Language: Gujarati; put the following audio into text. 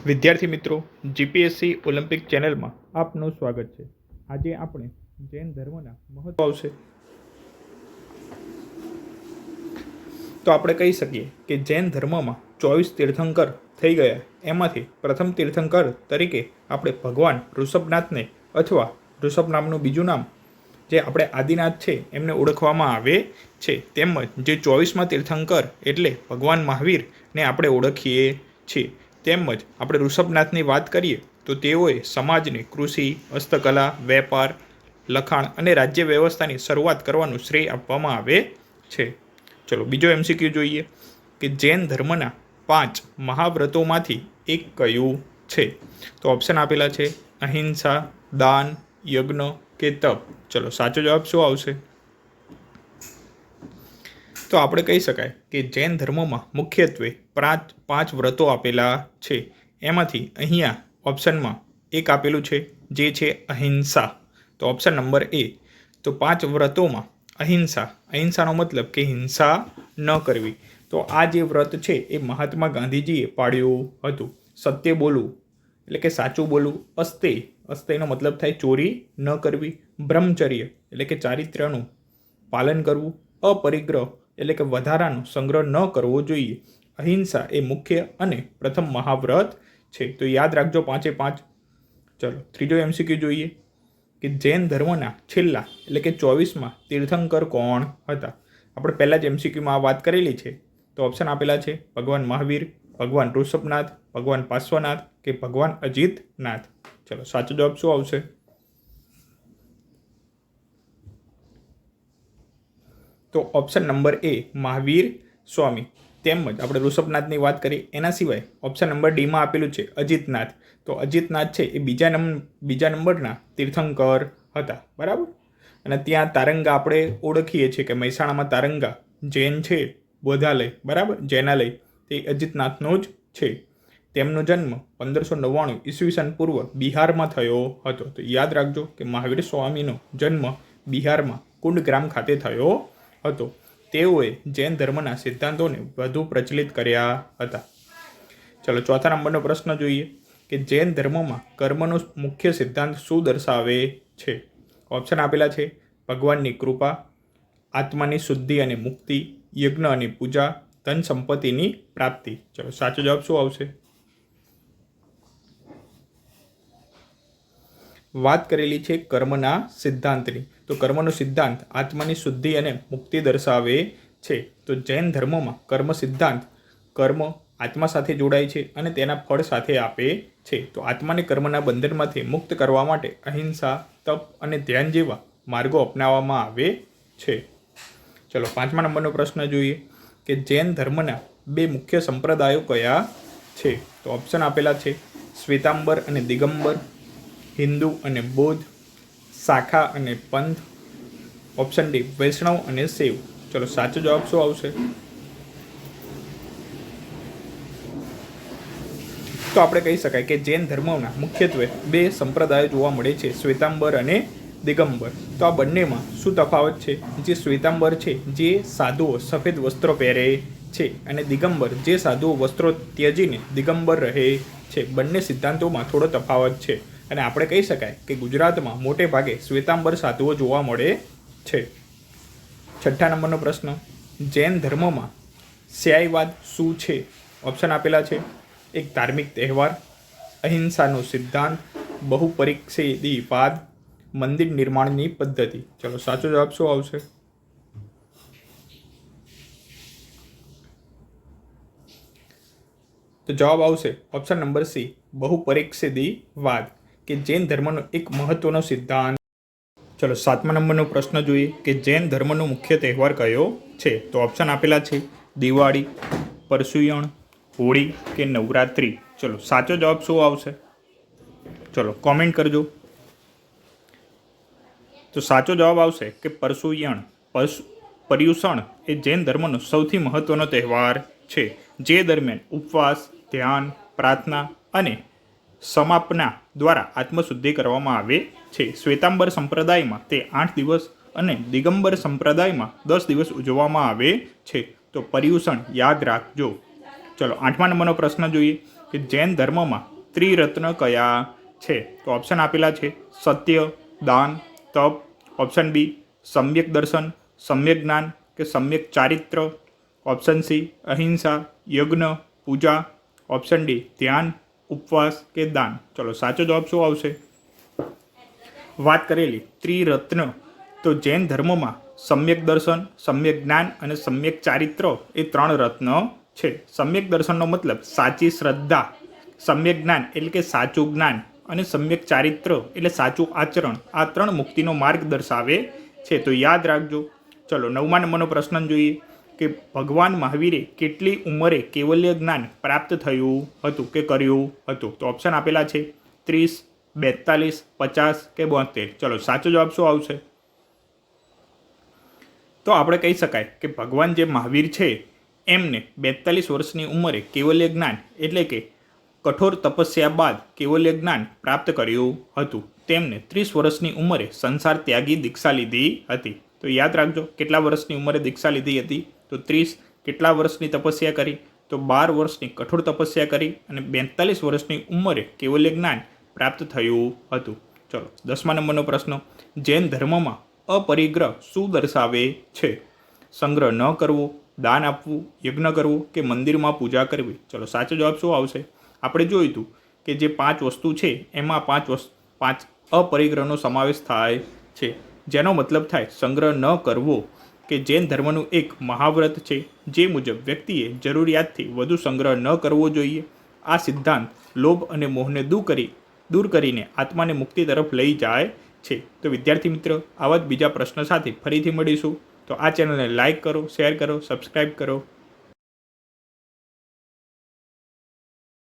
વિદ્યાર્થી મિત્રો, જીપીએસસી ઓલિમ્પિક ચેનલમાં આપનું સ્વાગત છે. આજે આપણે જૈન ધર્મના મહત્વ આવશે. તો આપણે કહી શકીએ કે જૈન ધર્મમાં 24 તીર્થંકર થઈ ગયા. એમાંથી પ્રથમ તીર્થંકર તરીકે આપણે ભગવાન ઋષભનાથને અથવા ઋષભ નામનું બીજું નામ જે આપણે આદિનાથ છે એમને ઓળખવામાં આવે છે. તેમજ જે 24મા તીર્થંકર એટલે ભગવાન મહાવીરને આપણે ઓળખીએ છીએ. તેમજ આપણે ઋષભનાથની વાત કરીએ તો તેઓએ સમાજને કૃષિ, હસ્તકલા, વેપાર, લખાણ અને રાજ્ય વ્યવસ્થાની શરૂઆત કરવાનું શ્રેય આપવામાં આવે છે. ચલો બીજો MCQ જોઈએ કે જૈન ધર્મના 5 મહાવ્રતોમાંથી એક કયું છે? તો ઓપ્શન આપેલા છે અહિંસા, દાન, યજ્ઞ કે તપ. ચલો સાચો જવાબ શું આવશે? તો આપણે કહી શકાય કે જૈન ધર્મમાં મુખ્યત્વે 5 વ્રતો આપેલા છે. એમાંથી અહીંયા ઓપ્શનમાં એક આપેલું છે જે છે અહિંસા. તો ઓપ્શન નંબર એ. તો 5 વ્રતોમાં અહિંસાનો મતલબ કે હિંસા ન કરવી. તો આ જે વ્રત છે એ મહાત્મા ગાંધીજીએ પાળ્યું હતું. સત્ય બોલવું એટલે કે સાચું બોલવું, અસ્તેયનો મતલબ થાય ચોરી ન કરવી, બ્રહ્મચર્ય એટલે કે ચારિત્ર્યનું પાલન કરવું, અપરિગ્રહ એટલે કે વધારાનો સંગ્રહ ન કરવો જોઈએ. અહિંસા એ મુખ્ય અને પ્રથમ મહાવ્રત છે. તો યાદ રાખજો 5 એ 5. ચલો ત્રીજો MCQ જોઈએ કે જૈન ધર્મના છેલ્લા એટલે કે 24મા તીર્થંકર કોણ હતા? આપણે પહેલાં જ MCQમાં આ વાત કરેલી છે. તો ઓપ્શન આપેલા છે ભગવાન મહાવીર, ભગવાન ઋષભનાથ, ભગવાન પાર્શ્વનાથ કે ભગવાન અજીતનાથ. ચલો સાચો જવાબ શું આવશે? તો ઓપ્શન નંબર એ મહાવીર સ્વામી. તેમજ આપણે ઋષભનાથની વાત કરીએ એના સિવાય ઓપ્શન નંબર ડીમાં આપેલું છે અજીતનાથ. તો અજીતનાથ છે એ બીજા નંબરના તીર્થંકર હતા. બરાબર. અને ત્યાં તારંગા આપણે ઓળખીએ છીએ કે મહેસાણામાં તારંગા જૈન છે બોધાલય, બરાબર, જૈનાલય, તે અજીતનાથનો જ છે. તેમનો જન્મ 1599 ઈસવીસન પૂર્વ બિહારમાં થયો હતો. તો યાદ રાખજો કે મહાવીર સ્વામીનો જન્મ બિહારમાં કુંડગ્રામ ખાતે થયો હતો. તેઓએ જૈન ધર્મના સિદ્ધાંતોને વધુ પ્રચલિત કર્યા હતા. ચલો ચોથા નંબરનો પ્રશ્ન જોઈએ કે જૈન ધર્મમાં કર્મનો મુખ્ય સિદ્ધાંત શું દર્શાવે છે? ઓપ્શન આપેલા છે ભગવાનની કૃપા, આત્માની શુદ્ધિ અને મુક્તિ, યજ્ઞ અને પૂજા, ધન સંપત્તિની પ્રાપ્તિ. ચલો સાચો જવાબ શું આવશે? વાત કરેલી છે કર્મના સિદ્ધાંતની. તો કર્મનો સિદ્ધાંત આત્માની શુદ્ધિ અને મુક્તિ દર્શાવે છે. તો જૈન ધર્મમાં કર્મ સિદ્ધાંત કર્મ આત્મા સાથે જોડાય છે અને તેના ફળ સાથે આપે છે. તો આત્માને કર્મના બંધનમાંથી મુક્ત કરવા માટે અહિંસા, તપ અને ધ્યાન જેવા માર્ગો અપનાવવામાં આવે છે. ચલો 5મા નંબરનો પ્રશ્ન જોઈએ કે જૈન ધર્મના 2 મુખ્ય સંપ્રદાયો કયા છે? તો ઓપ્શન આપેલા છે શ્વેતાંબર અને દિગંબર, હિન્દુ અને બૌદ્ધ, શાખા અને પંથ, ઓપ્શન ડી વૈષ્ણવ અને શૈવ. ચલો સાચો જવાબ શું આવશે? તો આપણે કહી શકાય કે જૈન ધર્મના મુખ્યત્વે 2 સંપ્રદાયો જોવા મળે છે, શ્વેતાંબર અને દિગંબર. તો આ બંનેમાં શું તફાવત છે? જે શ્વેતાંબર છે જે સાધુઓ સફેદ વસ્ત્રો પહેરે છે અને દિગંબર જે સાધુઓ વસ્ત્રો ત્યજીને દિગંબર રહે છે. બંને સિદ્ધાંતોમાં થોડો તફાવત છે. અને આપણે કહી શકાય કે ગુજરાતમાં મોટે ભાગે શ્વેતાંબર સાધુઓ જોવા મળે છે. છઠ્ઠા નંબરનો પ્રશ્ન જૈન ધર્મમાં સ્યાયવાદ શું છે? ઓપ્શન આપેલા છે એક ધાર્મિક તહેવાર, અહિંસાનો સિદ્ધાંત, બહુપરીક્ષેદીવાદ, મંદિર નિર્માણની પદ્ધતિ. ચલો સાચો જવાબ શું આવશે? તો જવાબ આવશે ઓપ્શન નંબર સી બહુપરીક્ષેદીવાદ, કે જૈન ધર્મનો એક મહત્વનો સિદ્ધાંત. ચલો 7મા નંબરનો પ્રશ્ન જોઈએ કે જૈન ધર્મનો મુખ્ય તહેવાર કયો છે? તો ઓપ્શન આપેલા છે દિવાળી, પરશુરામ, હોળી કે નવરાત્રિ. ચલો સાચો જવાબ શું આવશે? ચલો કોમેન્ટ કરજો. તો સાચો જવાબ આવશે કે પર્યુષણ એ જૈન ધર્મનો સૌથી મહત્વનો તહેવાર છે, જે દરમિયાન ઉપવાસ, ધ્યાન, પ્રાર્થના અને સમાપના દ્વારા આત્મશુદ્ધિ કરવામાં આવે છે. શ્વેતાંબર સંપ્રદાયમાં તે 8 દિવસ અને દિગંબર સંપ્રદાયમાં 10 દિવસ ઉજવવામાં આવે છે. તો પર્યુષણ યાદ રાખજો. ચલો 8મા નંબરનો પ્રશ્ન જોઈએ કે જૈન ધર્મમાં ત્રિરત્ન કયા છે? તો ઓપ્શન આપેલા છે સત્ય, દાન, તપ. ઓપ્શન બી સમ્યક દર્શન, સમ્યક જ્ઞાન કે સમ્યક ચારિત્ર. ઓપ્શન સી અહિંસા, યજ્ઞ, પૂજા. ઓપ્શન ડી ધ્યાન, ઉપવાસ કે દાન. ચલો સાચો જવાબ શું આવશે? વાત કરેલી ત્રિરત્ન, તો જૈન ધર્મમાં સમ્યક દર્શન, સમ્યક જ્ઞાન અને સમ્યક ચારિત્ર એ 3 રત્ન છે. સમ્યક દર્શનનો મતલબ સાચી શ્રદ્ધા, સમ્યક જ્ઞાન એટલે કે સાચું જ્ઞાન અને સમ્યક ચારિત્ર એટલે સાચું આચરણ. આ 3 મુક્તિનો માર્ગ દર્શાવે છે. તો યાદ રાખજો. ચલો 9મા નંબરનો પ્રશ્ન જોઈએ કે ભગવાન મહાવીરે કેટલી ઉંમરે કેવલ્ય જ્ઞાન પ્રાપ્ત થયું હતું કે કર્યું હતું? તો ઓપ્શન આપેલા છે 30, 42, 50 કે 72. ચલો સાચો જવાબ શું આવશે? તો આપણે કહી શકાય કે ભગવાન જે મહાવીર છે એમને 42 વર્ષની ઉંમરે કેવલ્ય જ્ઞાન એટલે કે કઠોર તપસ્યા બાદ કેવલ્ય જ્ઞાન પ્રાપ્ત કર્યું હતું. તેમને 30 વર્ષની ઉંમરે સંસાર ત્યાગી દીક્ષા લીધી હતી. તો યાદ રાખજો કેટલા વર્ષની ઉંમરે દીક્ષા લીધી હતી? તો 30. કેટલા વર્ષની તપસ્યા કરી? તો 12 વર્ષની કઠોર તપસ્યા કરી અને 42 વર્ષની ઉંમરે કેવલ્ય જ્ઞાન પ્રાપ્ત થયું હતું. ચલો 10મા નંબરનો પ્રશ્ન, જૈન ધર્મમાં અપરિગ્રહ શું દર્શાવે છે? સંગ્રહ ન કરવો, દાન આપવું, યજ્ઞ કરવો કે મંદિરમાં પૂજા કરવી. ચલો સાચો જવાબ શું આવશે? આપણે જોયું હતું કે જે 5 વસ્તુ છે એમાં 5 અપરિગ્રહનો સમાવેશ થાય છે, જેનો મતલબ થાય સંગ્રહ ન કરવો, કે જૈન ધર્મનું એક મહાવ્રત છે જે મુજબ વ્યક્તિએ જરૂરિયાતથી વધુ સંગ્રહ ન કરવો જોઈએ. આ સિદ્ધાંત લોભ અને મોહને દૂર કરીને આત્માને મુક્તિ તરફ લઈ જાય છે. તો વિદ્યાર્થી મિત્રો, આવા જ બીજા પ્રશ્ન સાથે ફરીથી મળીશું. તો આ ચેનલને લાઇક કરો, શેર કરો, સબસ્ક્રાઈબ કરો.